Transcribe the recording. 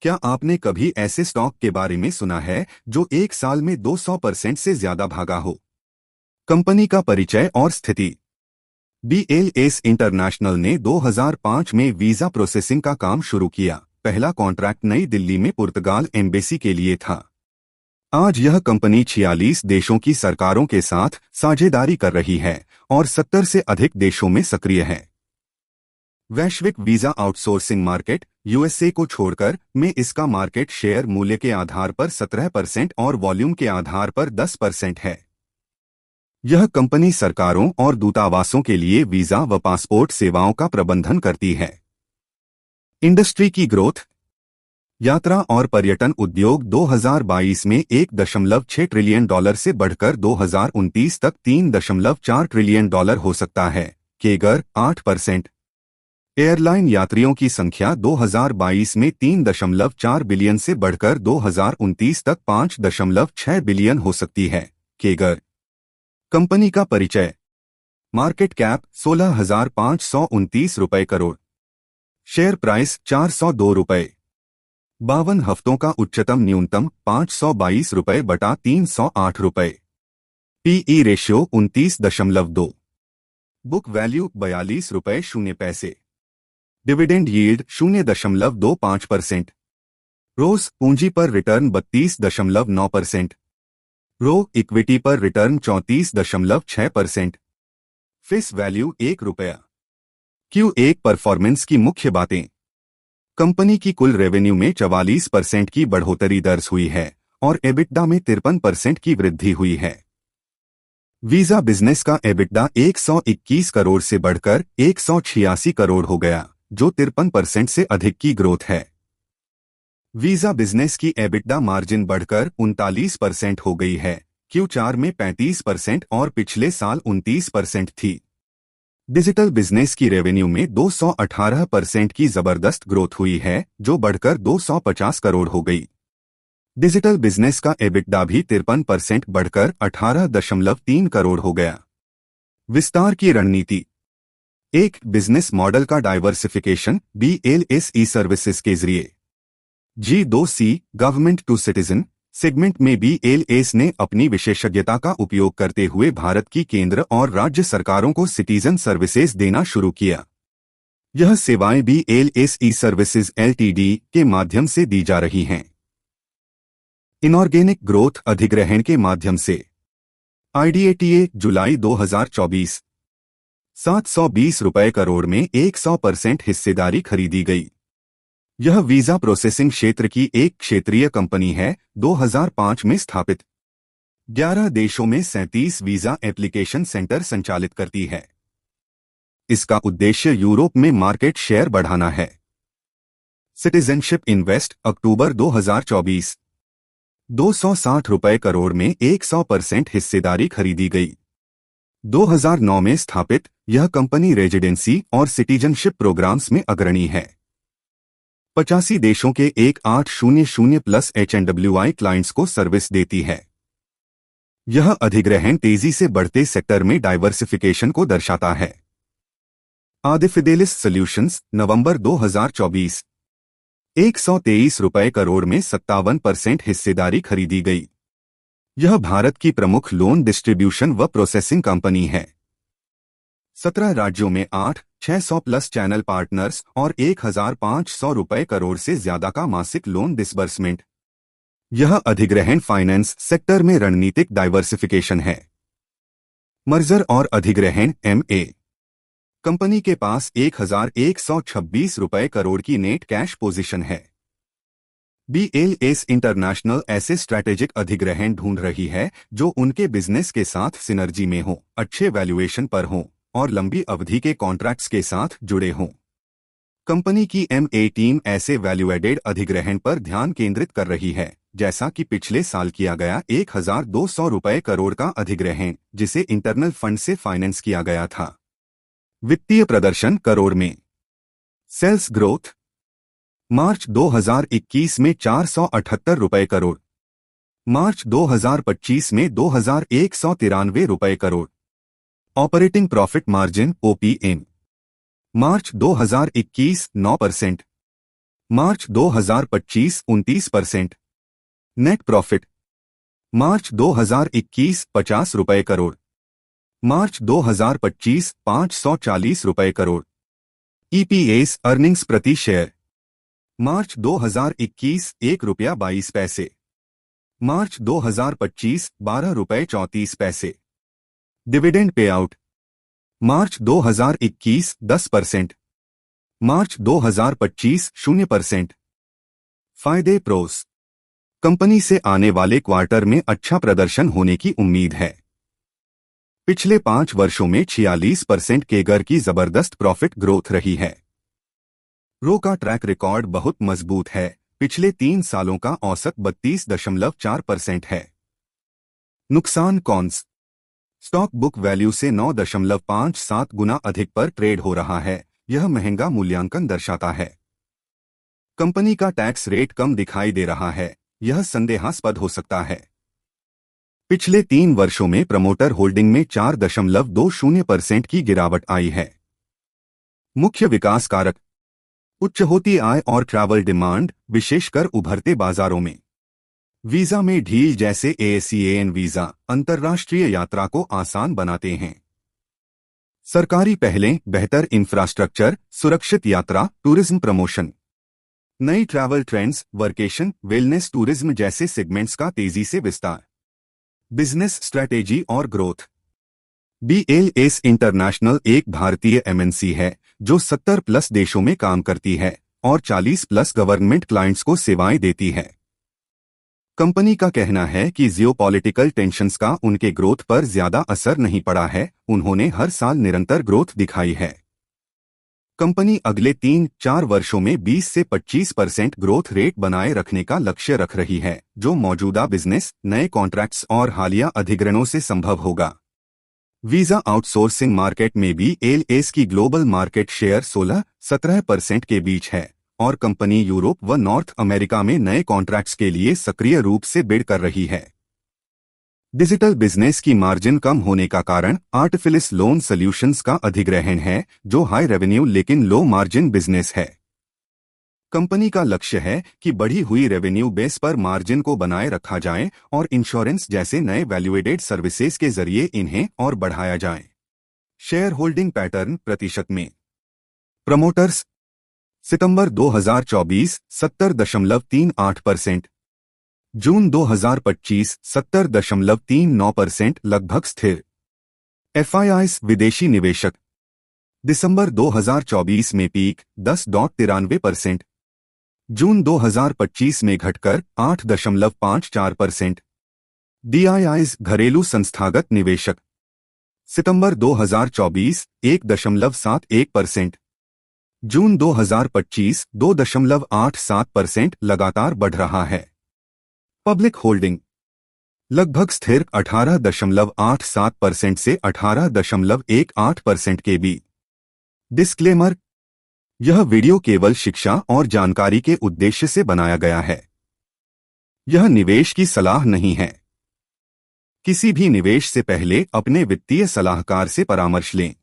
क्या आपने कभी ऐसे स्टॉक के बारे में सुना है जो एक साल में 200% से ज्यादा भागा हो? कंपनी का परिचय और स्थिति। BLS इंटरनेशनल ने 2005 में वीजा प्रोसेसिंग का काम शुरू किया। पहला कॉन्ट्रैक्ट नई दिल्ली में पुर्तगाल एम्बेसी के लिए था। आज यह कंपनी 46 देशों की सरकारों के साथ साझेदारी कर रही है और 70 से अधिक देशों में सक्रिय है। वैश्विक वीजा आउटसोर्सिंग मार्केट USA को छोड़कर में इसका मार्केट शेयर मूल्य के आधार पर 17% और वॉल्यूम के आधार पर 10% है। यह कंपनी सरकारों और दूतावासों के लिए वीजा व पासपोर्ट सेवाओं का प्रबंधन करती है। इंडस्ट्री की ग्रोथ। यात्रा और पर्यटन उद्योग 2022 में $1.6 ट्रिलियन से बढ़कर 2029 तक $3.4 ट्रिलियन हो सकता है, केगर 8%। एयरलाइन यात्रियों की संख्या 2022 में 3.4 बिलियन से बढ़कर 2029 तक 5.6 बिलियन हो सकती है, केगर। कंपनी का परिचय। मार्केट कैप 16,529 रुपये करोड़। शेयर प्राइस 402 रुपये। 52 हफ्तों का उच्चतम न्यूनतम 522 रुपये बटा 308 रुपये। PE ratio 29.2। बुक वैल्यू 42 रुपये 0 पैसे। Dividend yield 0.25%। रोज पूंजी पर रिटर्न 32.9%। रो इक्विटी पर रिटर्न 34.6%। फेस वैल्यू 1 रुपया। Q1 परफॉर्मेंस की मुख्य बातें। कंपनी की कुल रेवेन्यू में 44% की बढ़ोतरी दर्ज हुई है और एबिटडा में 53% की वृद्धि हुई है। वीजा बिजनेस का एबिटडा 121 करोड़ से बढ़कर 186 करोड़ हो गया, जो 53% से अधिक की ग्रोथ है। वीजा बिजनेस की एबिटडा मार्जिन बढ़कर 39% हो गई है। Q4 में 35% और पिछले साल 29% थी। डिजिटल बिजनेस की रेवेन्यू में 218% की जबरदस्त ग्रोथ हुई है, जो बढ़कर 250 करोड़ हो गई। डिजिटल बिजनेस का एबिटडा भी 53% बढ़कर 18.3 करोड़ हो गया। विस्तार की रणनीति। एक, बिजनेस मॉडल का डाइवर्सिफिकेशन BLS ई सर्विसेज के जरिए। G2C government to citizen segment में BLS ने अपनी विशेषज्ञता का उपयोग करते हुए भारत की केंद्र और राज्य सरकारों को सिटीजन सर्विसेज देना शुरू किया। यह सेवाएं BLS ई सर्विसेज LTD के माध्यम से दी जा रही हैं। इनऑर्गेनिक ग्रोथ अधिग्रहण के माध्यम से। IDATA जुलाई 2024। 720 रुपये करोड़ में 100% हिस्सेदारी खरीदी गई। यह वीजा प्रोसेसिंग क्षेत्र की एक क्षेत्रीय कंपनी है, 2005 में स्थापित। 11 देशों में 37 वीजा एप्लीकेशन सेंटर संचालित करती है। इसका उद्देश्य यूरोप में मार्केट शेयर बढ़ाना है। सिटीजनशिप इन्वेस्ट अक्टूबर 2024। 260 रुपये करोड़ में 100% हिस्सेदारी खरीदी गई। 2009 में स्थापित, यह कंपनी रेजिडेंसी और सिटीजनशिप प्रोग्राम्स में अग्रणी है। 85 देशों के 1800+ HNWI क्लाइंट्स को सर्विस देती है। यह अधिग्रहण तेजी से बढ़ते सेक्टर में डाइवर्सिफिकेशन को दर्शाता है। आदि फिडेलिस सॉल्यूशंस नवंबर 2024। 123 रुपये करोड़ में 57% हिस्सेदारी खरीदी गई। यह भारत की प्रमुख लोन डिस्ट्रीब्यूशन व प्रोसेसिंग कंपनी है। 17 राज्यों में 600+ चैनल पार्टनर्स और 1,500 रुपये करोड़ से ज्यादा का मासिक लोन डिसबर्समेंट। यह अधिग्रहण फाइनेंस सेक्टर में रणनीतिक डाइवर्सिफिकेशन है। मर्जर और अधिग्रहण MA। कंपनी के पास 1,126 रुपये करोड़ की नेट कैश पोजीशन है। BLS इंटरनेशनल ऐसे स्ट्रैटेजिक अधिग्रहण ढूंढ रही है जो उनके बिजनेस के साथ सिनर्जी में हो, अच्छे वैल्यूएशन पर हो और लंबी अवधि के कॉन्ट्रैक्ट्स के साथ जुड़े हों। कंपनी की MA टीम ऐसे वैल्यू एडेड अधिग्रहण पर ध्यान केंद्रित कर रही है, जैसा कि पिछले साल किया गया 1,200 रुपये करोड़ का अधिग्रहण, जिसे इंटरनल फंड से फाइनेंस किया गया था। वित्तीय प्रदर्शन करोड़ में। Sales growth. मार्च 2021 में 478 रुपये करोड़। मार्च 2025 में 2,193 रुपये crore. Operating profit margin OPM। मार्च 2021 9%। मार्च 2025 29%। नेट प्रॉफिट मार्च 2021 50 रुपए करोड़, मार्च 2025 540 रुपए करोड़। ईपीएस अर्निंग्स प्रति शेयर मार्च 2021 ₹1.22, मार्च 2025 ₹12.34। डिविडेंड पे आउट मार्च 2021 10%, मार्च 2025 0%। फायदे प्रोस कंपनी से आने वाले क्वार्टर में अच्छा प्रदर्शन होने की उम्मीद है। पिछले 5 वर्षों में 46% केगर की जबरदस्त प्रॉफिट ग्रोथ रही है। रो का ट्रैक रिकॉर्ड बहुत मजबूत है, पिछले 3 सालों का औसत 32.4% है। नुकसान कॉन्स स्टॉक बुक वैल्यू से 9.57 गुना अधिक पर ट्रेड हो रहा है, यह महंगा मूल्यांकन दर्शाता है। कंपनी का टैक्स रेट कम दिखाई दे रहा है, यह संदेहास्पद हो सकता है। पिछले 3 वर्षों में प्रमोटर होल्डिंग में 4.20% की गिरावट आई है। मुख्य विकास कारक उच्च होती आय और ट्रैवल डिमांड, विशेषकर उभरते बाजारों में। वीजा में ढील जैसे ASEAN वीजा अंतर्राष्ट्रीय यात्रा को आसान बनाते हैं। सरकारी पहलें, बेहतर इंफ्रास्ट्रक्चर, सुरक्षित यात्रा, टूरिज्म प्रमोशन। नई travel trends, workation, wellness tourism जैसे सेगमेंट्स का तेजी से विस्तार। बिजनेस स्ट्रैटेजी और ग्रोथ BLS इंटरनेशनल एक भारतीय MNC है जो 70+ देशों में काम करती है और 40+ गवर्नमेंट क्लाइंट्स को सेवाएं देती है। कंपनी का कहना है कि जियोपॉलिटिकल टेंशन्स का उनके ग्रोथ पर ज्यादा असर नहीं पड़ा है, उन्होंने हर साल निरंतर ग्रोथ दिखाई है। कंपनी अगले 3-4 वर्षों में 20 से 25% ग्रोथ रेट बनाए रखने का लक्ष्य रख रही है, जो मौजूदा बिजनेस, नए कॉन्ट्रैक्ट्स और हालिया अधिग्रहणों से संभव होगा। वीजा आउटसोर्सिंग मार्केट में भी BLS की ग्लोबल मार्केट शेयर 16-17% के बीच है और कंपनी यूरोप व नॉर्थ अमेरिका में नए कॉन्ट्रैक्ट्स के लिए सक्रिय रूप से बिड कर रही है। डिजिटल बिजनेस की मार्जिन कम होने का कारण आर्टिफिलिस लोन सॉल्यूशंस का अधिग्रहण है, जो हाई रेवेन्यू लेकिन लो मार्जिन बिजनेस है। कंपनी का लक्ष्य है कि बढ़ी हुई रेवेन्यू बेस पर मार्जिन को बनाए रखा जाए और इंश्योरेंस जैसे नए वैल्यूएडेड सर्विसेज के जरिए इन्हें और बढ़ाया जाए। शेयर होल्डिंग पैटर्न प्रतिशत में प्रमोटर्स सितंबर 2024 70.38%, जून 2025 70.39%, लगभग स्थिर। FIIs विदेशी निवेशक दिसंबर 2024 में पीक 10.93%, जून 2025 में घटकर 8.54%। DIIs घरेलू संस्थागत निवेशक सितंबर 2024 1.71%, जून 2025 2.87%, लगातार बढ़ रहा है। पब्लिक होल्डिंग लगभग स्थिर 18.87% से 18.18% के बीच। डिस्क्लेमर यह वीडियो केवल शिक्षा और जानकारी के उद्देश्य से बनाया गया है। यह निवेश की सलाह नहीं है। किसी भी निवेश से पहले अपने वित्तीय सलाहकार से परामर्श लें।